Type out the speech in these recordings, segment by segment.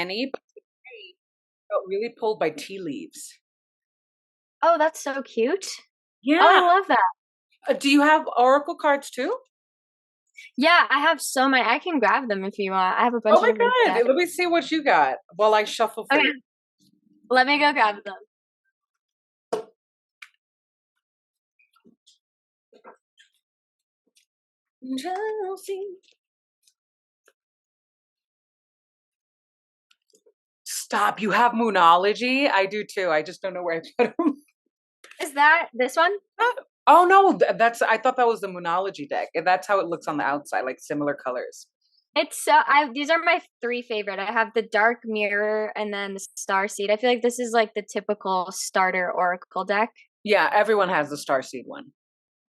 any, but today I felt really pulled by tea leaves. Oh, that's so cute. Oh, I Yeah. love that. Do you have oracle cards too? Yeah, I have so many. I can grab them if you want. I have a Oh bunch of my them in the deck. God. Let me see what you got while I shuffle for Okay, you. let me go grab them. Chelsea. Stop. You have Moonology? I do too. I just don't know where I put them. Is that this one? Oh no, that's I thought that was the Moonology deck. And that's how it looks on the outside, like similar colors. It's so I these are my three favorite. I have the Dark Mirror and then the Star Seed. I feel like this is like the typical starter Oracle deck. Yeah, everyone has the Starseed one.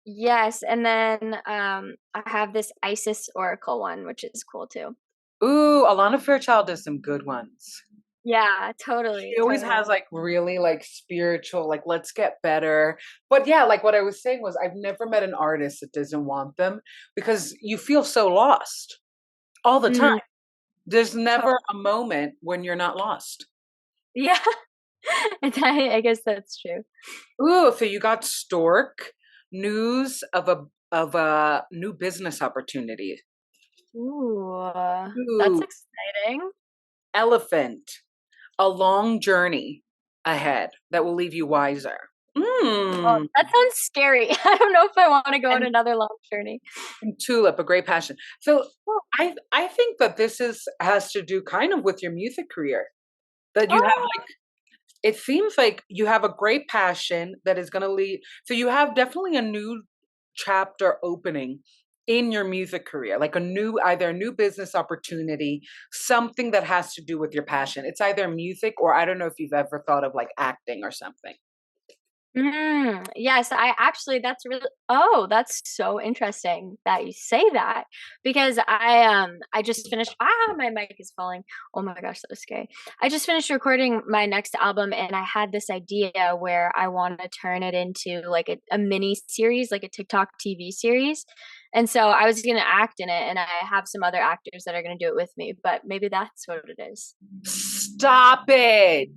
Yes, and then I have this Isis Oracle one, which is cool too. Ooh, Alana Fairchild does some good ones. Yeah, She totally, always totally. has like really like spiritual, like let's get better. But yeah, like what I was saying was I've never met an artist that doesn't want them because you feel so lost all the time. Mm, There's to- never a moment when you're not lost. yeah, I guess that's true. Ooh, so you got Stork, news of a new business opportunity. Ooh, that's Ooh, exciting. Elephant, a long journey ahead that will leave you wiser. Oh, Mm. that sounds scary. I don't know if I want to go on And, another long journey. and Tulip, a great passion. So I think that this is has to do kind of with your music career. That you have Oh, like it seems like you have a great passion that is going to lead. So you have definitely a new chapter opening in your music career, like a new, either a new business opportunity, something that has to do with your passion. It's either music or I don't know if you've ever thought of like acting or something. yes, I actually that's so interesting that you say that because I just finished my mic is falling. Oh my gosh, that was scary. I just finished recording my next album and I had this idea where I want to turn it into like a mini series, like a TikTok TV series. And so I was gonna act in it and I have some other actors that are gonna do it with me, but maybe that's what it is. Stop it.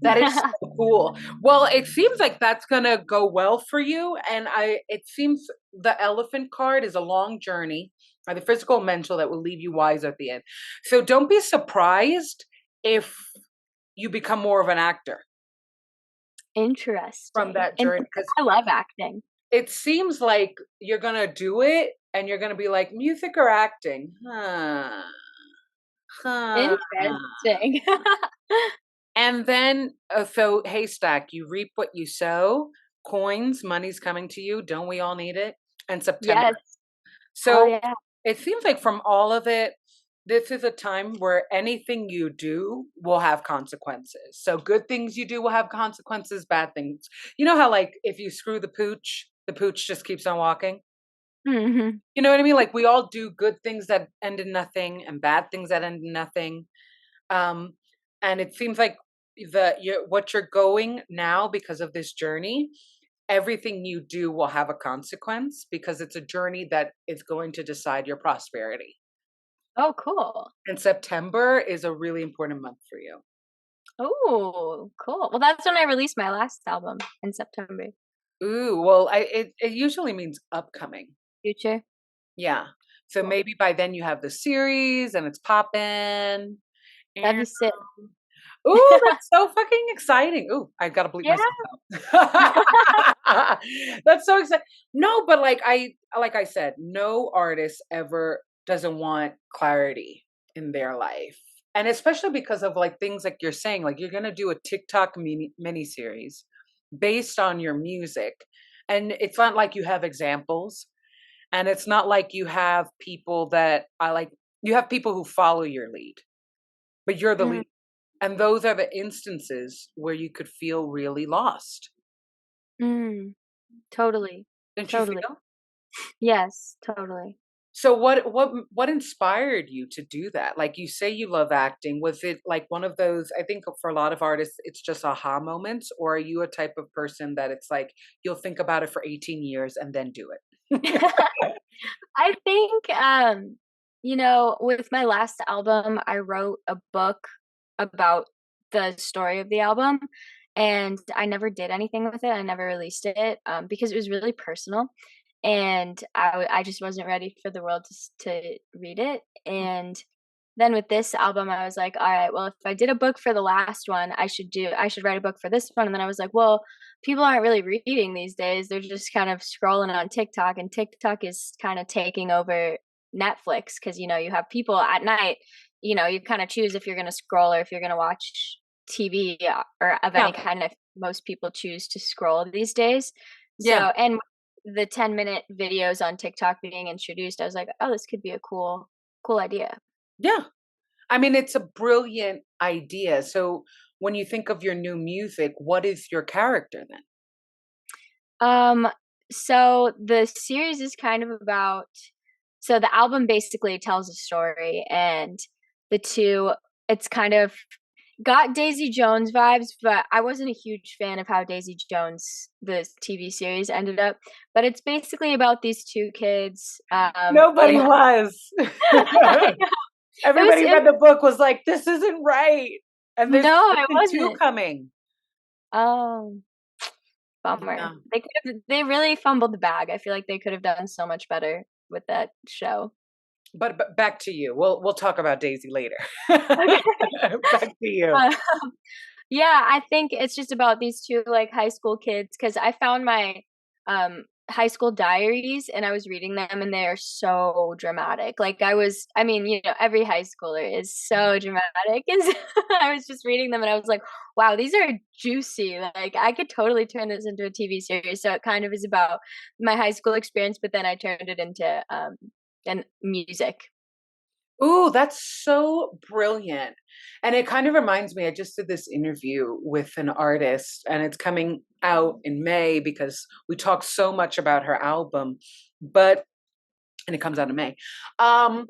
That is so cool. Well, it seems like that's gonna go well for you. And it seems the elephant card is a long journey, the physical and mental that will leave you wise at the end. So don't be surprised if you become more of an actor from Interesting. that journey. Interesting. Because I love acting. it seems like you're gonna do it and you're gonna be like, music or acting? Huh. Huh. Interesting. And then, so haystack, you reap what you sow. Coins, money's coming to you. Don't we all need it? And September. Yes. Oh So yeah. it seems like from all of it, this is a time where anything you do will have consequences. So good things you do will have consequences, bad things. You know how like if you screw the pooch just keeps on walking? Hmm. You know what I mean? Like we all do good things that end in nothing and bad things that end in nothing. Um, and it seems like what you're going now because of this journey, everything you do will have a consequence because it's a journey that is going to decide your prosperity. Oh, cool. And September is a really important month for you. Oh, cool. Well, that's when I released my last album in September. Ooh, well, it usually means upcoming. Future. Yeah. So Cool. maybe by then you have the series and it's popping. That'd be And sick. ooh, that's so fucking exciting. Ooh, I gotta bleep Yeah. myself out. That's so exciting. No, but like I said, no artist ever doesn't want clarity in their life. And especially because of like things like you're saying, like you're gonna do a TikTok mini series based on your music. And it's not like you have examples. And it's not like you have people that I like you have people who follow your lead, but you're the Mm, lead. And those are the instances where you could feel really lost. mm, totally. Don't you Totally. feel? Yes, totally. So what inspired you to do that? Like you say you love acting. Was it like one of those, I think for a lot of artists it's just aha moments, or are you a type of person that it's like you'll think about it for 18 years and then do it? I think with my last album, I wrote a book about the story of the album, and I never did anything with it. I never released it because it was really personal, and I just wasn't ready for the world to read it. And then with this album, I was like, all right, well, if I did a book for the last one, I should write a book for this one. And then I was like, well, people aren't really reading these days. They're just kind of scrolling on TikTok, and TikTok is kind of taking over Netflix because, you know, you have people at night, you know, you kind of choose if you're going to scroll or if you're going to watch TV or of Yeah. any kind of most people choose to scroll these days. So, Yeah. and the 10-minute videos on TikTok being introduced, I was like, oh, this could be a cool idea. Yeah. I mean, it's a brilliant idea. So when you think of your new music, what is your character then? Um, so the series is kind of about, so the album basically tells a story, and the two, it's kind of got Daisy Jones vibes, but I wasn't a huge fan of how Daisy Jones, the TV series, ended up. But it's basically about these two kids in Nobody was. I know. Everybody It read the book was like, this isn't right. And there's no, it season two wasn't. coming. Oh, bummer. Yeah. They really fumbled the bag. I feel like they could have done so much better with that show. But back to you. We'll talk about Daisy later. Okay. Back to you. Uh, yeah, I think it's just about these two like high school kids because I found my high school diaries and I was reading them and they're so dramatic. Like I mean, you know, every high schooler is so dramatic. And so I was just reading them and I was like, wow, these are juicy. Like I could totally turn this into a TV series. So it kind of is about my high school experience, but then I turned it into and music. Ooh, that's so brilliant. And it kind of reminds me, I just did this interview with an artist and it's coming out in May because we talked so much about her album, but and it comes out in May. Um,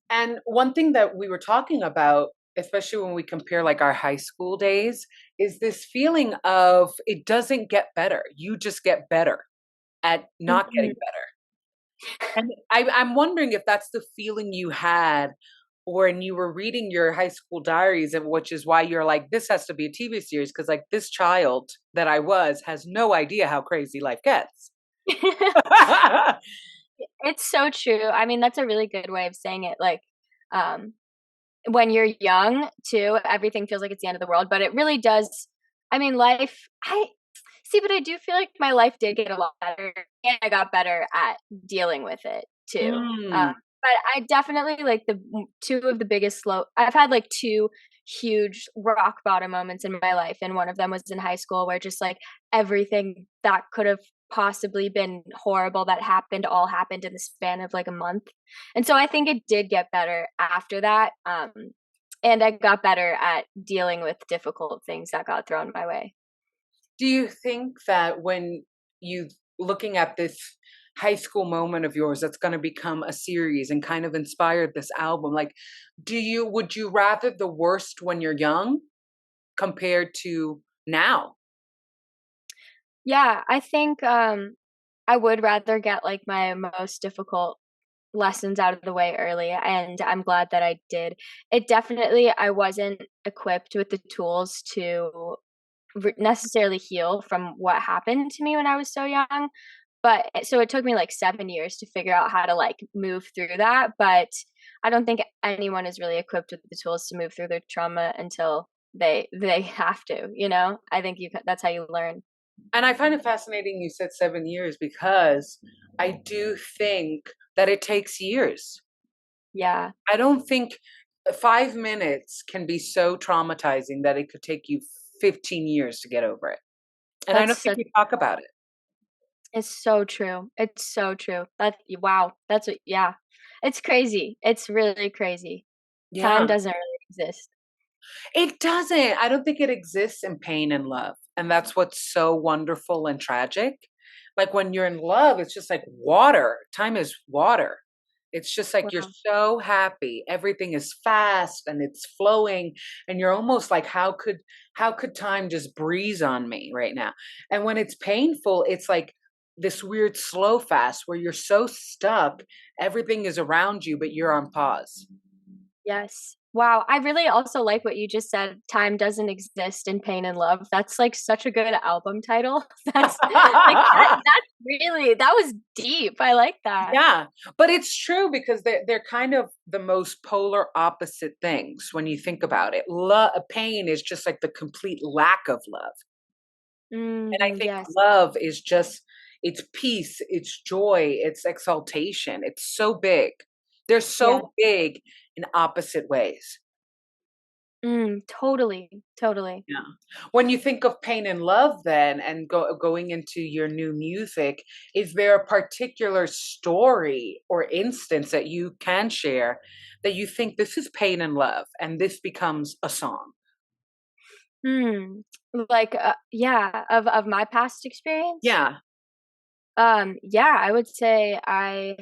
and one thing that we were talking about, especially when we compare like our high school days, is this feeling of it doesn't get better. You just get better at not getting Mhm. better. And I'm wondering if that's the feeling you had when you were reading your high school diaries, and which is why you're like, this has to be a TV series because like this child that I was has no idea how crazy life gets. It's so true. I mean, that's a really good way of saying it. Like, um, when you're young too, everything feels like it's the end of the world, but it really does. I mean, I see, but I do feel like my life did get a lot better and I got better at dealing with it too. Mm. But I definitely like two of the biggest I've had like two huge rock bottom moments in my life. And one of them was in high school where just like everything that could have possibly been horrible that happened all happened in the span of like a month. And so I think it did get better after that. And I got better at dealing with difficult things that got thrown my way. Do you think that when you looking at this high school moment of yours that's going to become a series and kind of inspired this album, like would you rather the worst when you're young compared to now? Yeah, I think I would rather get like my most difficult lessons out of the way early, and I'm glad that I did. It definitely I wasn't equipped with the tools to necessarily heal from what happened to me when I was so young. But so it took me like 7 years to figure out how to like move through that. But I don't think anyone is really equipped with the tools to move through their trauma until they have to. You know, I think that's how you learn. And I find it fascinating you said 7 years because I do think that it takes years. Yeah, I don't think 5 minutes can be so traumatizing that it could take you 15 years to get over it. And I that's don't think such. we talk about it. It's so true. It's so true. Wow. That's what. Yeah, it's crazy. It's really crazy. Time Yeah. doesn't really exist. It doesn't. I don't think it exists in pain and love. And that's what's so wonderful and tragic. Like when you're in love, it's just like water. Time is water. It's just like you're Wow. so happy. Everything is fast and it's flowing and you're almost like how could time just breeze on me right now? And when it's painful, it's like this weird slow fast where you're so stuck, everything is around you but you're on pause. Yes. Wow. I really also like what you just said. Time doesn't exist in pain and love. That's like such a good album title. That's like that's really that was deep. I like that. Yeah, but it's true because they're kind of the most polar opposite things when you think about it. Pain is just like the complete lack of love. And I think Yes. love is just it's peace, it's joy, it's exaltation. It's so big. They're Yeah. so big in opposite ways. Totally. Totally. Yeah. When you think of pain and love then and going into your new music, is there a particular story or instance that you can share that you think this is pain and love and this becomes a song? Hmm. Like yeah, of my past experience. Yeah. Yeah, I would say I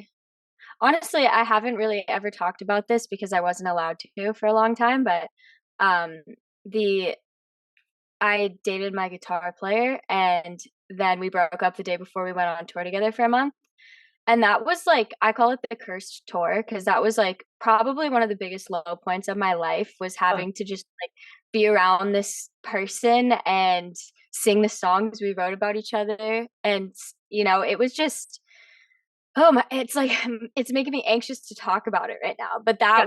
honestly I haven't really ever talked about this because I wasn't allowed to for a long time, but um the I dated my guitar player and then we broke up the day before we went on tour together for a month. And that was like I call it the cursed tour because that was like probably one of the biggest low points of my life was Uh, having to just like be around this person and sing the songs we wrote about each other. And it was just oh my it's like it's making me anxious to talk about it right now. But yeah.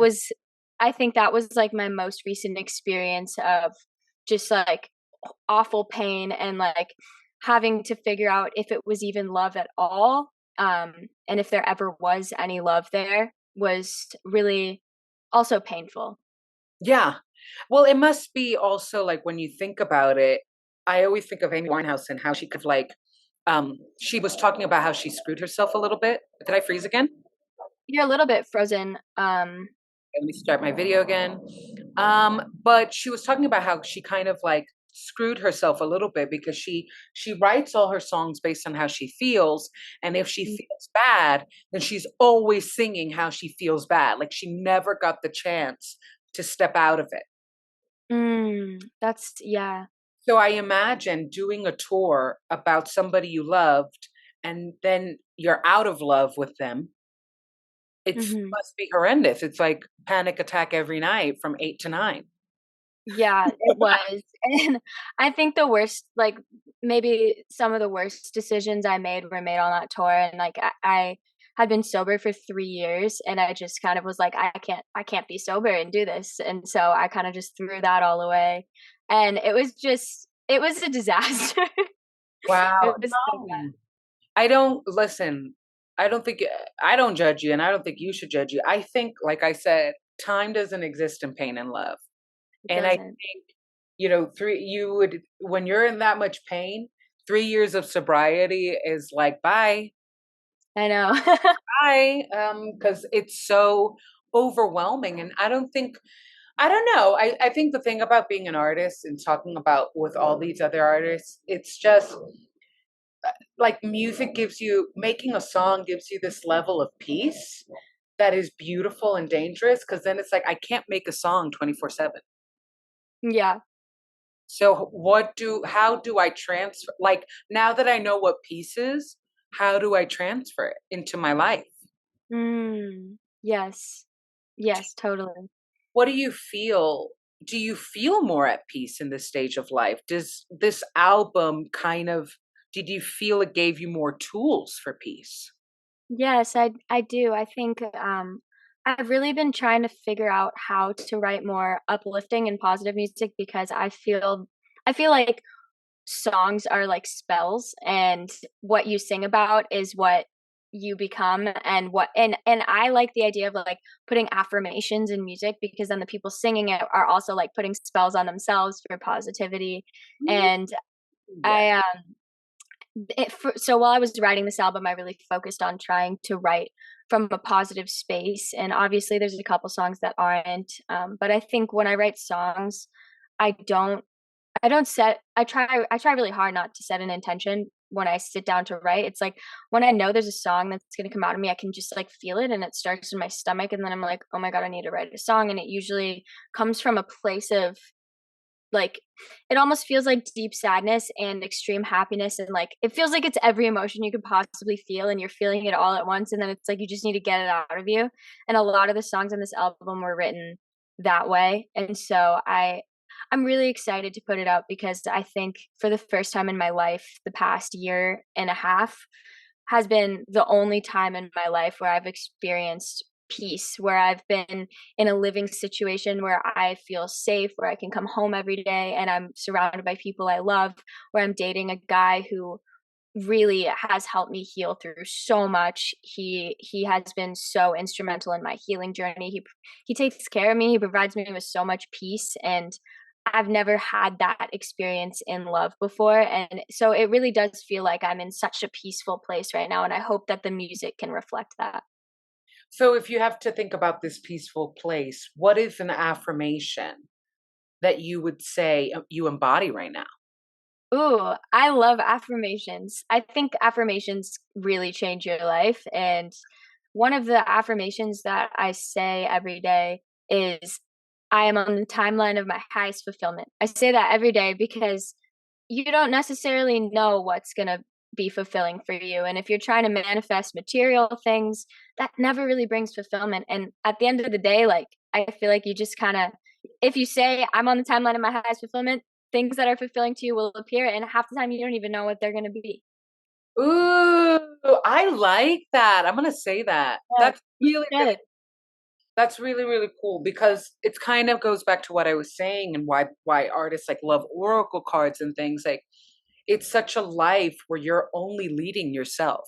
I think that was like my most recent experience of just like awful pain and like having to figure out if it was even love at all, and if there ever was any love there was really also painful. Yeah. Well, it must be also like when you think about it, I always think of Amy Winehouse and how she could like she was talking about how she screwed herself a little bit. Did I freeze again? You're a little bit frozen. Let me start my video again. But she was talking about how she kind of like screwed herself a little bit because she writes all her songs based on how she feels, and if she feels bad, then she's always singing how she feels bad. Like she never got the chance to step out of it. That's yeah. So I imagine doing a tour about somebody you loved and then you're out of love with them. It's hmm must be horrendous. It's like panic attack every night from 8 to 9. Yeah, it was. And I think the worst, like maybe some of the worst decisions I made were made on that tour. And like I had been sober for 3 years, and I just kind of was like, I can't be sober and do this. And so I kind of just threw that all away, and it was a disaster. Wow. It was so bad. No. I don't listen. I don't think I don't judge you and I don't think you should judge you. I think like I said, time doesn't exist in pain and love. It And I doesn't. think three you would when you're in that much pain, 3 years of sobriety is like bye. I know. Bye. Cuz it's so overwhelming and I don't know. I think the thing about being an artist and talking about with all these other artists, it's just like music gives you making a song gives you this level of peace that is beautiful and dangerous because then it's like I can't make a song 24/7. Yeah. So how do I transfer like now that I know what peace is, how do I transfer it into my life? Yes. Yes, totally. What do you feel? Do you feel more at peace in this stage of life? Does this album kind of did you feel it gave you more tools for peace? Yes, I do. I think I've really been trying to figure out how to write more uplifting and positive music because I feel like songs are like spells, and what you sing about is what you become. And I like the idea of like putting affirmations in music because then the people singing it are also like putting spells on themselves for positivity. Mm, And yes. I so while I was writing this album, I really focused on trying to write from a positive space. And obviously, there's a couple songs that aren't. But I think when I write songs, I don't, I try really hard not to set an intention when I sit down to write. It's like when I know there's a song that's going to come out of me, I can just like feel it and it starts in my stomach. And then I'm like, oh my God, I need to write a song. And it usually comes from a place of like it almost feels like deep sadness and extreme happiness, and like it feels like it's every emotion you could possibly feel and you're feeling it all at once, and then it's like you just need to get it out of you. And a lot of the songs on this album were written that way. And so I'm really excited to put it out because I think for the first time in my life, the past year and a half has been the only time in my life where I've experienced peace, where I've been in a living situation where I feel safe, where I can come home every day and I'm surrounded by people I love, where I'm dating a guy who really has helped me heal through so much. He has been so instrumental in my healing journey. He takes care of me. He provides me with so much peace, and I've never had that experience in love before. And so it really does feel like I'm in such a peaceful place right now, and I hope that the music can reflect that. So if you have to think about this peaceful place, what is an affirmation that you would say you embody right now? Ooh, I love affirmations. I think affirmations really change your life. And one of the affirmations that I say every day is, I am on the timeline of my highest fulfillment. I say that every day because you don't necessarily know what's going to be fulfilling for you. And if you're trying to manifest material things, that never really brings fulfillment. And at the end of the day, like, I feel like you just kind of, if you say, I'm on the timeline of my highest fulfillment, things that are fulfilling to you will appear. And half the time, you don't even know what they're going to be. Ooh, I like that. I'm gonna say that. Yeah, That's you really, really should. that's really, really cool because it kind of goes back to what I was saying and why artists like love oracle cards and things like it's such a life where you're only leading yourself.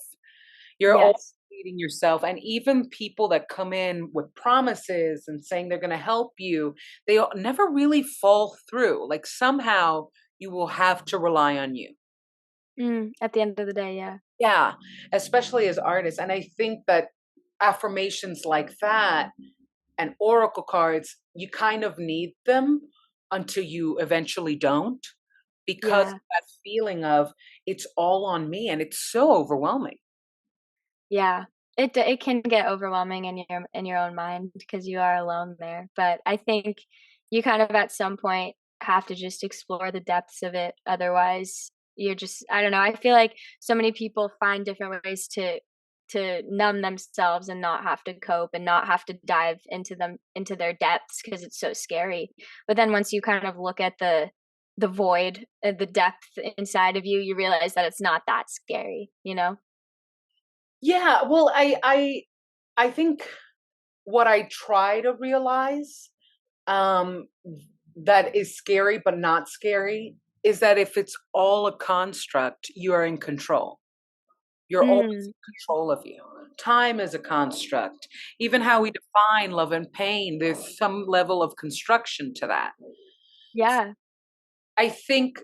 You're only Yes. leading yourself. And even people that come in with promises and saying they're going to help you, never really fall through. Like somehow you will have to rely on you. At the end of the day, yeah. Yeah, especially as artists. And I think that affirmations like that and oracle cards, you kind of need them until you eventually don't because Yeah. of that feeling of it's all on me and it's so overwhelming. Yeah. It can get overwhelming in your own mind because you are alone there. But I think you kind of at some point have to just explore the depths of it. Otherwise, you're just, I don't know. I feel like so many people find different ways to numb themselves and not have to cope and not have to dive into their depths because it's so scary. But then once you kind of look at the void, the depth inside of you, you realize that it's not that scary, you know? Yeah, well, I think what I try to realize um that is scary but not scary is that if it's all a construct, you are in control. You're always Mm. in control of you. Time is a construct. Even how we define love and pain, there's some level of construction to that. Yeah. I think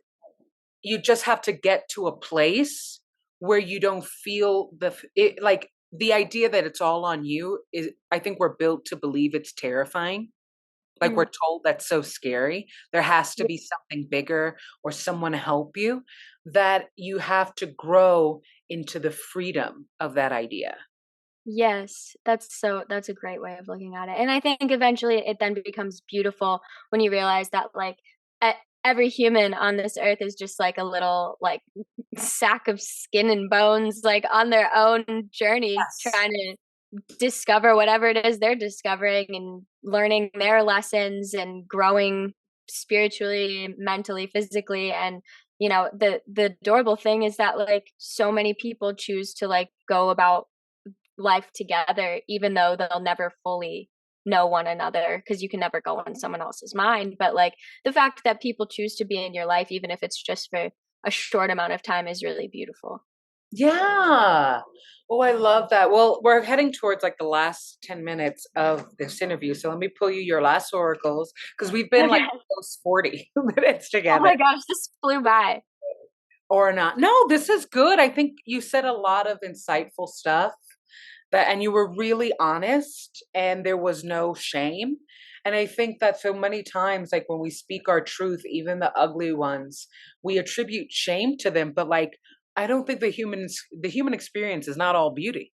you just have to get to a place where you don't feel like the idea that it's all on you is I think we're built to believe it's terrifying. Like we're Mm. told that's so scary. There has to Ye be something bigger or someone to help you that you have to grow into the freedom of that idea. yes, that's a great way of looking at it, and I think eventually it then becomes beautiful when you realize that, like, e every human on this earth is just like a little, like, sack of skin and bones, like, on their own journey Yes. trying to discover whatever it is they're discovering and learning their lessons and growing spiritually, mentally, physically. And the adorable thing is that, like, so many people choose to, like, go about life together even though they'll never fully know one another because you can never go on someone else's mind. But, like, the fact that people choose to be in your life even if it's just for a short amount of time is really beautiful. Yeah. Oh, I love that. Well, we're heading towards like the last 10 minutes of this interview. So let me pull you your last oracles because we've been like Okay. close 40 minutes Oh together my gosh, this flew by. or not. No, this is good. I think you said a lot of insightful stuff that, and you were really honest and there was no shame. And I think that so many times, like when we speak our truth, even the ugly ones, we attribute shame to them. But like, I don't think the human experience is not all beauty.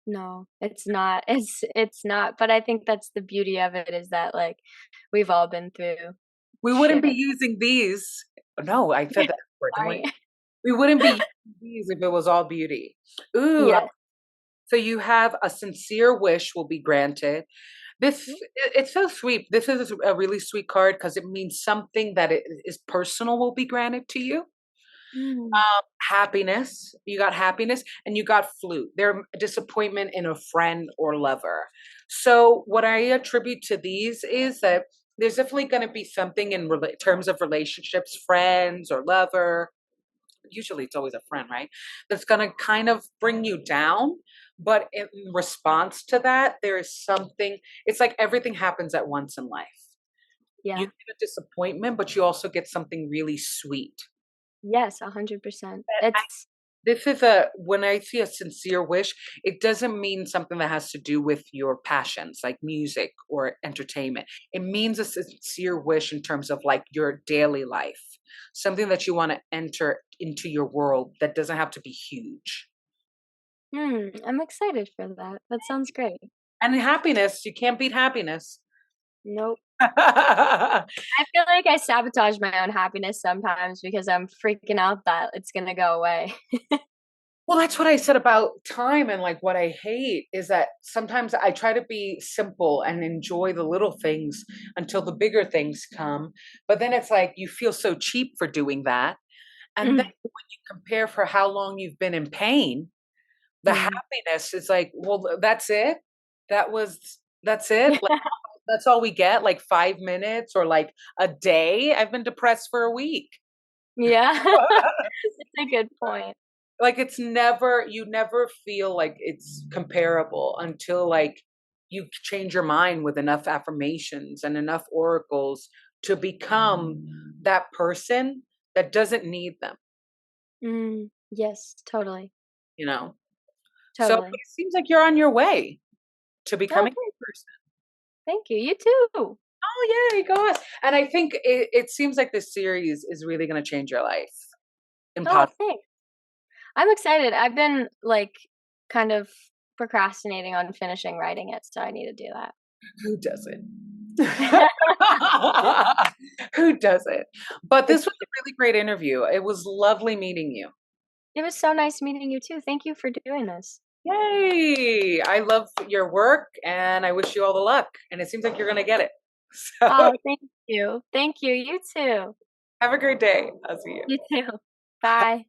No, it's not. It's not, but I think that's the beauty of it is that, like, we've all been through We wouldn't be shit. using these. No, I said that word, didn't Sorry. we wouldn't be using these if it was all beauty. Ooh, Yes. so you have a sincere wish will be granted. It's so sweet. This is a really sweet card because it means something that is personal will be granted to you. Mm, Happiness. You got happiness and you got flute. Their disappointment in a friend or lover. So what I attribute to these is that there's definitely going to be something in terms of relationships, friends or lover. Usually it's always a friend, right? That's going to kind of bring you down. But in response to that, there is something, it's like everything happens at once in life. You yeah. get a disappointment, but you also get something really sweet. Yes, 100%. I It's This is a when I see a sincere wish, it doesn't mean something that has to do with your passions, like music or entertainment. It means a sincere wish in terms of like your daily life, something that you want to enter into your world that doesn't have to be huge. I'm excited for that. That sounds great. And happiness, you can't beat happiness. Nope. I feel like I sabotage my own happiness sometimes because I'm freaking out that it's gonna go away. Well, that's what I said about time and like what I hate is that sometimes I try to be simple and enjoy the little things until the bigger things come. But then it's like you feel so cheap for doing that. And then Mm, when you compare for how long you've been in pain, the mm. happiness is like, well, that's it. That's it. Like, that's all we get, like 5 minutes or like a day. I've been depressed for a week. Yeah. It's a good point. Like it's never you never feel like it's comparable until like you change your mind with enough affirmations and enough oracles to become that person that doesn't need them, Yes, totally, you know. So totally. it seems like you're on your way to Oh, becoming thank that person. thank you. You too. Oh yeah, God. And I think it seems like this series is really going to change your life in Oh, positive. thanks. I'm excited. I've been, like, kind of procrastinating on finishing writing it, so I need to do that. Who doesn't? Who doesn't? But this It's was a really great interview. It was lovely meeting you. it was so nice meeting you too. Thank you for doing this. Yay! I love your work and I wish you all the luck. And it seems like you're going to get it. So Oh, thank you. Thank you. You too. have a great day. I'll see you. You too. Bye.